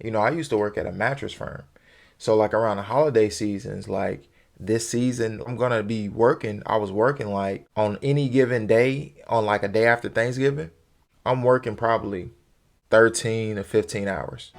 I used to work at a mattress firm. So like around the holiday seasons, like this season, I'm gonna be working. I was working like on any given day, on like a day after Thanksgiving, I'm working probably 13 to 15 hours.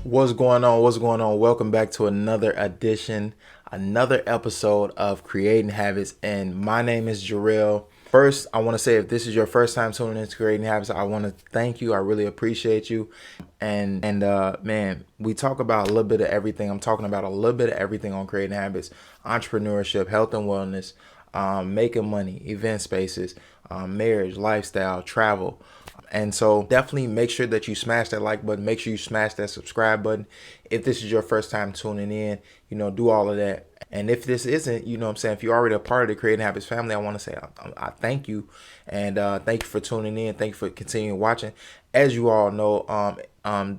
What's going on? What's going on? Welcome back to another edition, another episode of Creating Habits. And my name is Jarrell. First, I want to say if this is your first time tuning into Creating Habits, I want to thank you. I really appreciate you. And man, we talk about a little bit of everything. I'm talking about a little bit of everything on Creating Habits: entrepreneurship, health and wellness, making money, event spaces, marriage, lifestyle, travel. And so definitely make sure that you smash that like button. Make sure you smash that subscribe button. If this is your first time tuning in, do all of that. And if this isn't, what I'm saying, if you're already a part of the Creating Habits family, I want to say I thank you. And thank you for tuning in. Thank you for continuing watching. As you all know,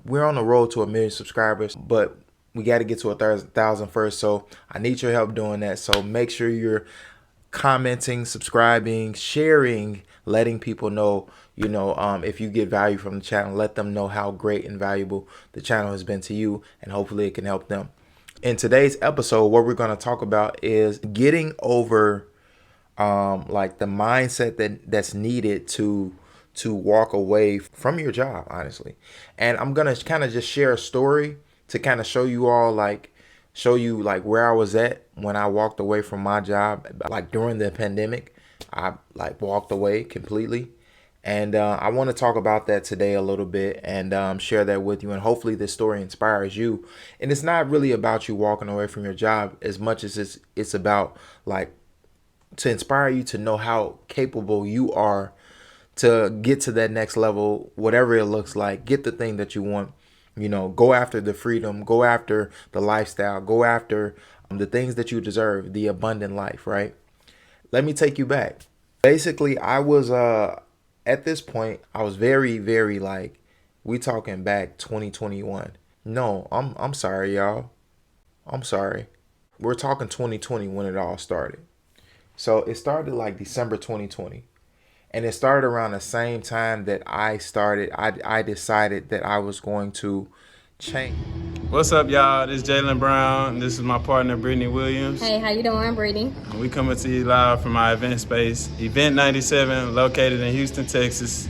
we're on the road to 1 million subscribers, but we got to get to 1,000 first. So I need your help doing that. So make sure you're commenting, subscribing, sharing, letting people know, if you get value from the channel, let them know how great and valuable the channel has been to you, and hopefully it can help them. In today's episode, what we're going to talk about is getting over like the mindset that's needed to walk away from your job, honestly. And I'm going to kind of just share a story to kind of show you all like where I was at when I walked away from my job, like during the pandemic. I like walked away completely. And I want to talk about that today a little bit and share that with you. And hopefully this story inspires you. And it's not really about you walking away from your job as much as it's about like to inspire you to know how capable you are to get to that next level, whatever it looks like. Get the thing that you want. Go after the freedom, go after the lifestyle, go after the things that you deserve, the abundant life, right? Let me take you back. Basically, I was at this point, I was very, very like, we talking back 2021. No, I'm sorry, y'all. I'm sorry. We're talking 2020 when it all started. So it started like December 2020. And it started around the same time that I decided that I was going to change. What's up, y'all? This is Jalen Brown. This is my partner, Brittany Williams. Hey, how you doing, Brittany? And we coming to you live from our event space, Event 97, located in Houston, Texas.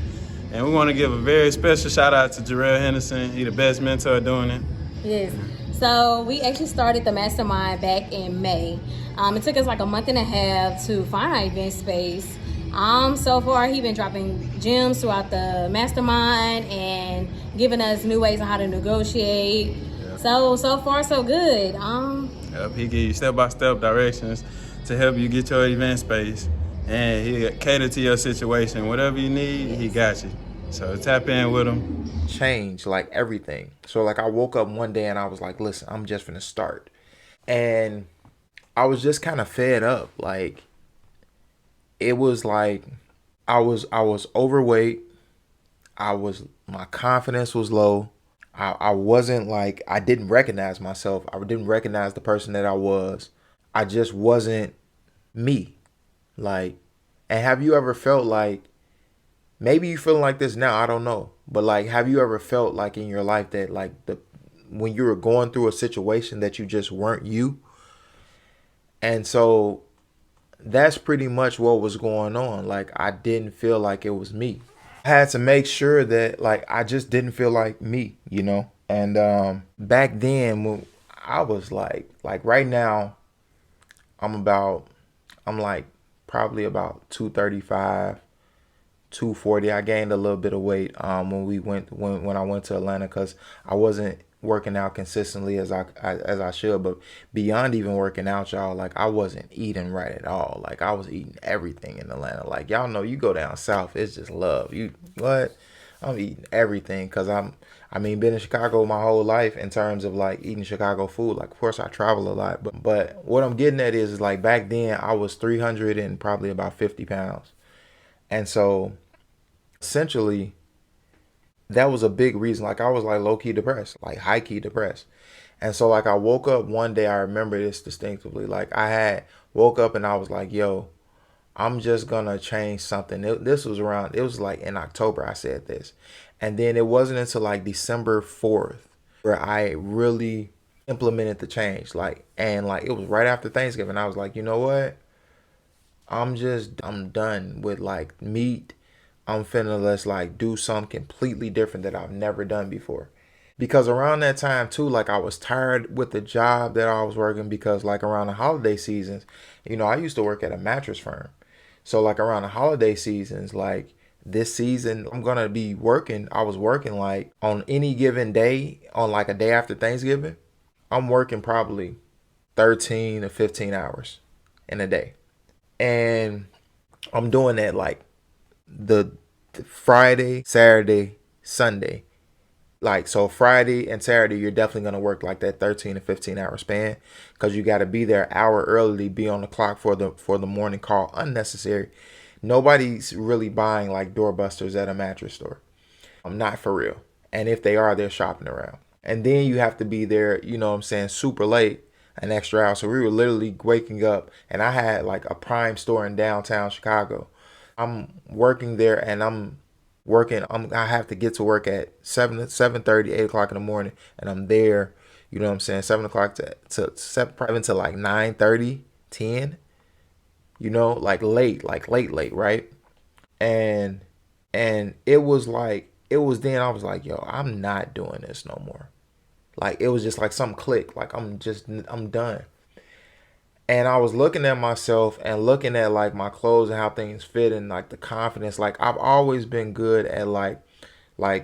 And we want to give a very special shout out to Jarrell Henderson. He the best mentor doing it. Yes. So we actually started the mastermind back in May. It took us like a month and a half to find our event space. So far he been dropping gems throughout the mastermind and giving us new ways on how to negotiate. Yep. So far so good. Yep, he give you step-by-step directions to help you get your event space, and he cater to your situation. Whatever you need, he got you. So tap in with him. Change like everything. So like I woke up one day and I was like, listen, I'm just gonna start. And I was just kind of fed up. Like it was like I was overweight. My confidence was low. I wasn't like, I didn't recognize myself. I didn't recognize the person that I was. I just wasn't me. Like, and have you ever felt like, maybe you feeling like this now, I don't know. But like, have you ever felt like in your life that like when you were going through a situation that you just weren't you? And so that's pretty much what was going on. Like I didn't feel like it was me. I had to make sure that like I just didn't feel like me. And back then when I was like right now I'm like probably about 235, 240. I gained a little bit of weight when I went to Atlanta because I wasn't working out consistently as I should. But beyond even working out, y'all, like I wasn't eating right at all. Like I was eating everything in Atlanta. Like y'all know, you go down south, it's just love. You what? I'm eating everything because been in Chicago my whole life in terms of like eating Chicago food. Like, of course, I travel a lot, but what I'm getting at is like back then I was 300 and probably about 50 pounds. And so essentially that was a big reason. Like I was like low key depressed, like high key depressed. And so like I woke up one day, I remember this distinctively. Like I had woke up and I was like, yo, I'm just gonna change something. It was like in October I said this. And then it wasn't until like December 4th where I really implemented the change. And it was right after Thanksgiving. I was like, you know what? I'm done with like meat. I'm finna let's like do something completely different that I've never done before. Because around that time too, like I was tired with the job that I was working because like around the holiday seasons, I used to work at a mattress firm. So like around the holiday seasons, like this season, I was working like on any given day, on like a day after Thanksgiving, I'm working probably 13 to 15 hours in a day. And I'm doing that like the Friday, Saturday, Sunday. Like, so Friday and Saturday, you're definitely going to work like that 13 to 15 hour span because you got to be there an hour early, be on the clock for the morning call. Unnecessary. Nobody's really buying like doorbusters at a mattress store. I'm not for real. And if they are, they're shopping around. And then you have to be there, super late, an extra hour. So we were literally waking up and I had like a Prime store in downtown Chicago. I'm working there and I have to get to work at 7:30, 8 o'clock in the morning. And I'm there, 7 o'clock to probably until like 9:30, 10, like late, right? And it was then I was like, yo, I'm not doing this no more. Like, it was just like some click. Like, I'm done. And I was looking at myself and looking at like my clothes and how things fit and like the confidence. Like I've always been good at like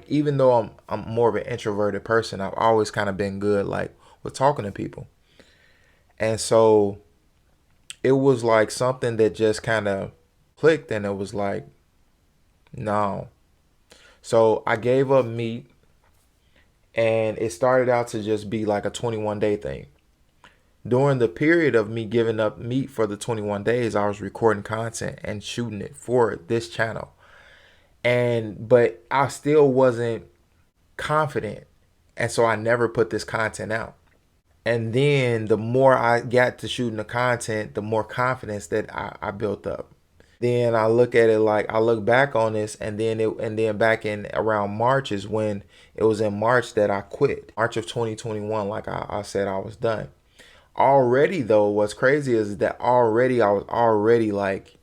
even though I'm more of an introverted person, I've always kind of been good like with talking to people. And so it was like something that just kind of clicked and it was like, no. So I gave up meat and it started out to just be like a 21-day thing. During the period of me giving up meat for the 21 days, I was recording content and shooting it for this channel. But I still wasn't confident. And so I never put this content out. And then the more I got to shooting the content, the more confidence that I built up. Then I look at it like I look back on this and then back in around March is when it was in March that I quit. March of 2021, like I said, I was done. Already though, what's crazy is that I was already like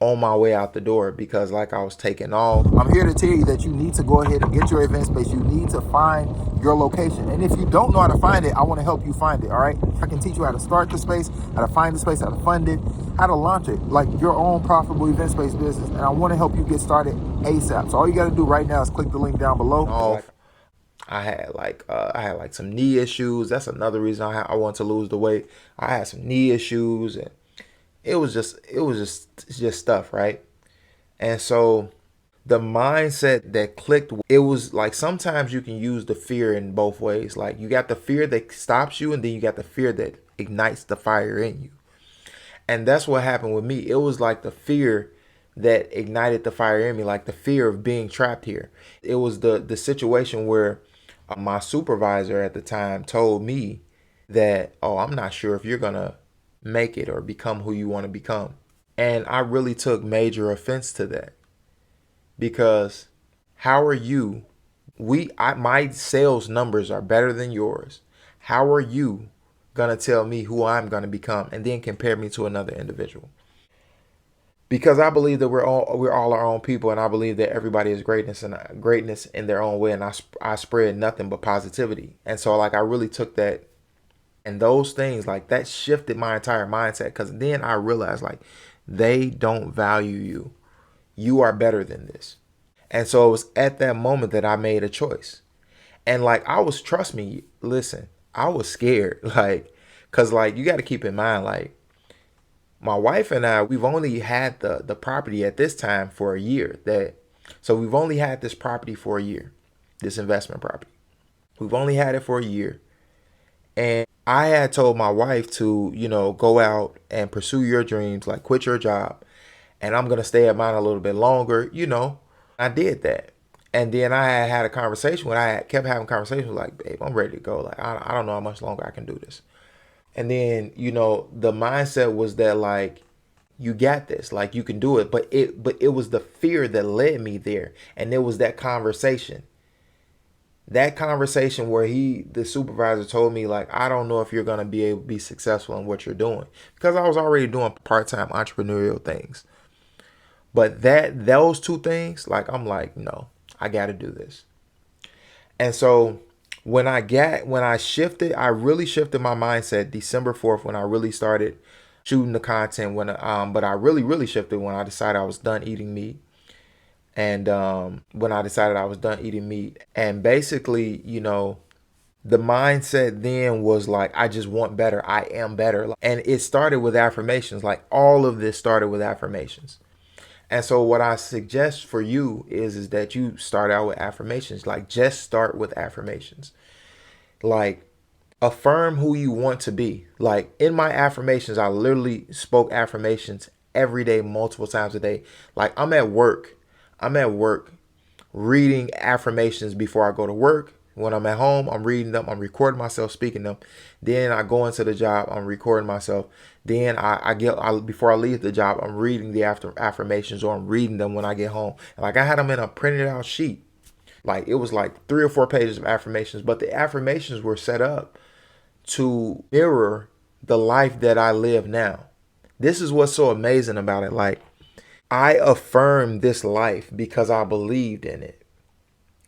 on my way out the door because like I was taking off. I'm here to tell you that you need to go ahead and get your event space. You need to find your location. And if you don't know how to find it, I want to help you find it, all right? I can teach you how to start the space, how to find the space, how to fund it, how to launch it, like your own profitable event space business. And I want to help you get started ASAP. So all you got to do right now is click the link down below. I had like some knee issues. That's another reason I wanted to lose the weight. I had some knee issues and it was just stuff, right? And so the mindset that clicked, it was like sometimes you can use the fear in both ways. Like you got the fear that stops you and then you got the fear that ignites the fire in you. And that's what happened with me. It was like the fear that ignited the fire in me, like the fear of being trapped here. It was the situation where my supervisor at the time told me that, oh, I'm not sure if you're going to make it or become who you want to become. And I really took major offense to that because how are you? My sales numbers are better than yours. How are you going to tell me who I'm going to become and then compare me to another individual? Because I believe that we're all our own people, and I believe that everybody is greatness in their own way, and I spread nothing but positivity. And so like I really took that, and those things like that shifted my entire mindset, because then I realized like They don't value you. You are better than this. And so it was at that moment that I made a choice. And like I was, trust me, listen, I was scared. Like, cause like you got to keep in mind, like my wife and I, we've only had the property at this time for a year. So we've only had this property for a year, this investment property. We've only had it for a year. And I had told my wife to, go out and pursue your dreams, like quit your job. And I'm going to stay at mine a little bit longer. I did that. And then I had a conversation when I kept having conversations like, babe, I'm ready to go. Like, I don't know how much longer I can do this. And then, the mindset was that like, you got this, like you can do it. But it was the fear that led me there. And it was that conversation. That conversation where the supervisor told me like, I don't know if you're going to be able to be successful in what you're doing, because I was already doing part-time entrepreneurial things. But those two things, like, I'm like, no, I got to do this. And so when I really shifted my mindset December 4th, when I really started shooting the content, but I really shifted when I decided I was done eating meat. And when I decided I was done eating meat, and basically, the mindset then was like, I just want better. I am better. And it started with affirmations. Like all of this started with affirmations. And so what I suggest for you is that you start out with affirmations. Like just start with affirmations. Like affirm who you want to be. Like in my affirmations, I literally spoke affirmations every day, multiple times a day. Like I'm at work reading affirmations before I go to work. When I'm at home, I'm reading them. I'm recording myself speaking them. Then I go into the job. I'm recording myself. Then before I leave the job, I'm reading the affirmations, or I'm reading them when I get home. Like I had them in a printed out sheet. Like it was like 3 or 4 pages of affirmations, but the affirmations were set up to mirror the life that I live now. This is what's so amazing about it. Like I affirmed this life because I believed in it.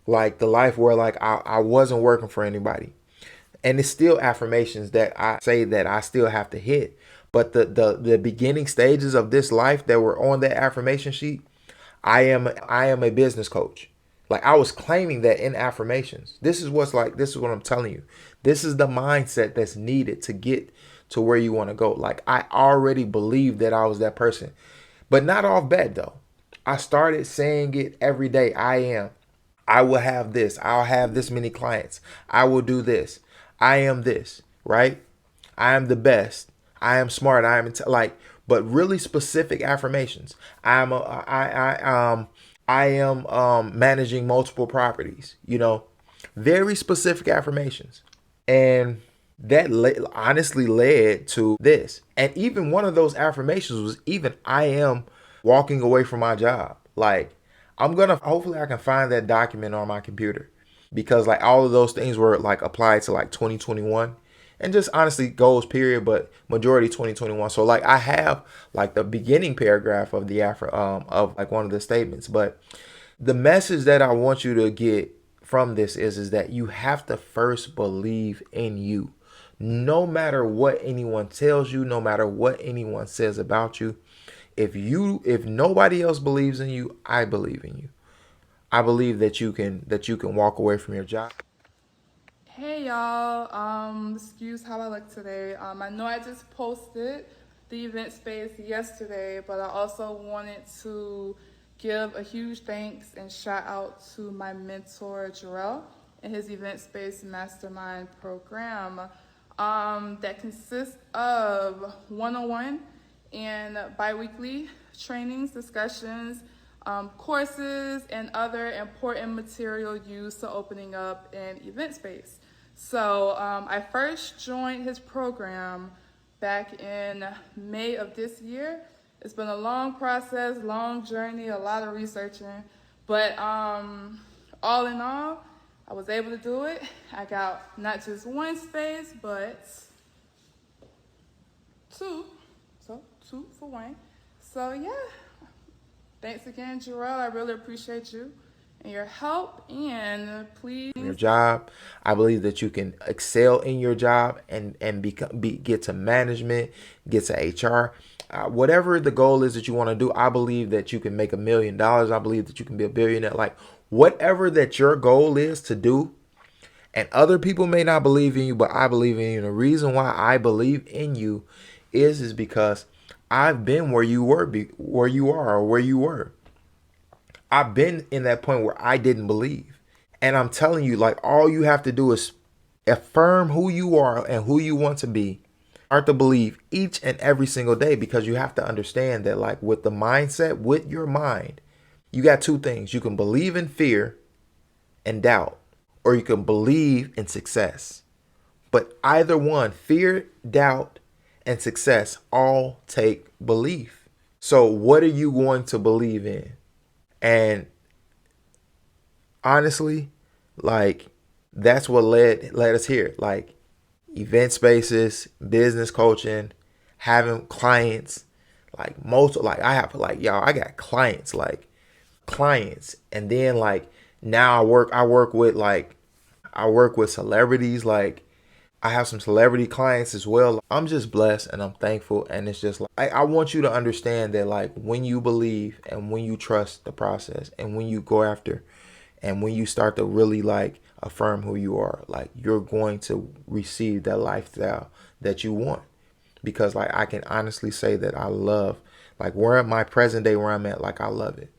Like the life where like I wasn't working for anybody. And it's still affirmations that I say that I still have to hit. But the beginning stages of this life that were on that affirmation sheet, I am a business coach. Like I was claiming that in affirmations. This is what I'm telling you. This is the mindset that's needed to get to where you want to go. Like I already believed that I was that person. But not off bat though. I started saying it every day. I will have this. I'll have this many clients. I will do this. I am this, right? I am the best. I am smart. But really specific affirmations. I am managing multiple properties, very specific affirmations. And that honestly led to this. And even one of those affirmations was I am walking away from my job. Like hopefully I can find that document on my computer, because like all of those things were like applied to like 2021 and just honestly goals period, but majority 2021. So like I have like the beginning paragraph of of like one of the statements, but the message that I want you to get from this is that you have to first believe in you. No matter what anyone tells you, no matter what anyone says about you, if nobody else believes in you, I believe in you. I believe that you can walk away from your job. Hey y'all, excuse how I look today. I know I just posted the event space yesterday, but I also wanted to give a huge thanks and shout out to my mentor Jarrell and his event space mastermind program that consists of one-on-one and bi-weekly trainings, discussions, courses, and other important material used to opening up an event space. So I first joined his program back in May of this year. It's been a long process, long journey, a lot of researching, but all in all, I was able to do it. I got not just one space, but 2. So 2 for 1. So yeah, thanks again, Jarrell. I really appreciate you and your help. And please, your job, I believe that you can excel in your job and get to management, get to HR, whatever the goal is that you want to do, I believe that you can make $1 million. I believe that you can be a billionaire. Like whatever that your goal is to do, and other people may not believe in you, but I believe in you. And the reason why I believe in you is because I've been where you were, where you are, or where you were. I've been in that point where I didn't believe. And I'm telling you, like, all you have to do is affirm who you are and who you want to be. Start to believe each and every single day, because you have to understand that, like, with the mindset, with your mind, you got two things. You can believe in fear and doubt, or you can believe in success. But either one, fear, doubt, and success, all take belief. So what are you going to believe in? And honestly, like, that's what led us here. Like, event spaces, business coaching, having clients, like I have, like, y'all, I got clients, and then, like, now I work with celebrities. Like, I have some celebrity clients as well. I'm just blessed and I'm thankful. And it's just like, I want you to understand that, like, when you believe and when you trust the process and when you go after and when you start to really, like, affirm who you are, like, you're going to receive that lifestyle that you want. Because, like, I can honestly say that I love, like, where my present day, where I'm at, like, I love it.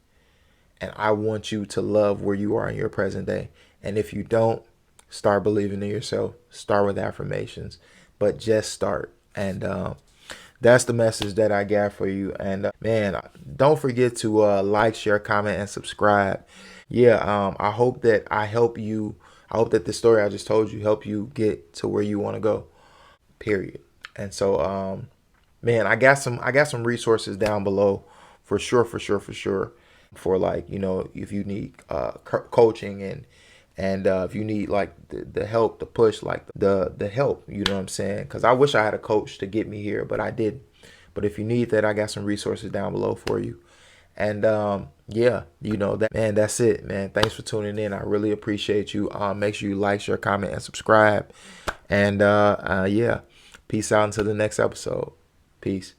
And I want you to love where you are in your present day. And if you don't, start believing in yourself. Start with affirmations, but just start. And that's the message that I got for you. And man, don't forget to like, share, comment, and subscribe. Yeah, I hope that I help you. I hope that the story I just told you help you get to where you want to go. Period. And so, man, I got some resources down below for sure. For, like, you know, if you need coaching and if you need, like, the help, the push, like the help, you know what I'm saying? Because I wish I had a coach to get me here, but I didn't. But if you need that, I got some resources down below for you. And yeah, you know that, man. That's it, man. Thanks for tuning in. I really appreciate you. Make sure you like, share, comment, and subscribe. And yeah, peace out until the next episode. Peace.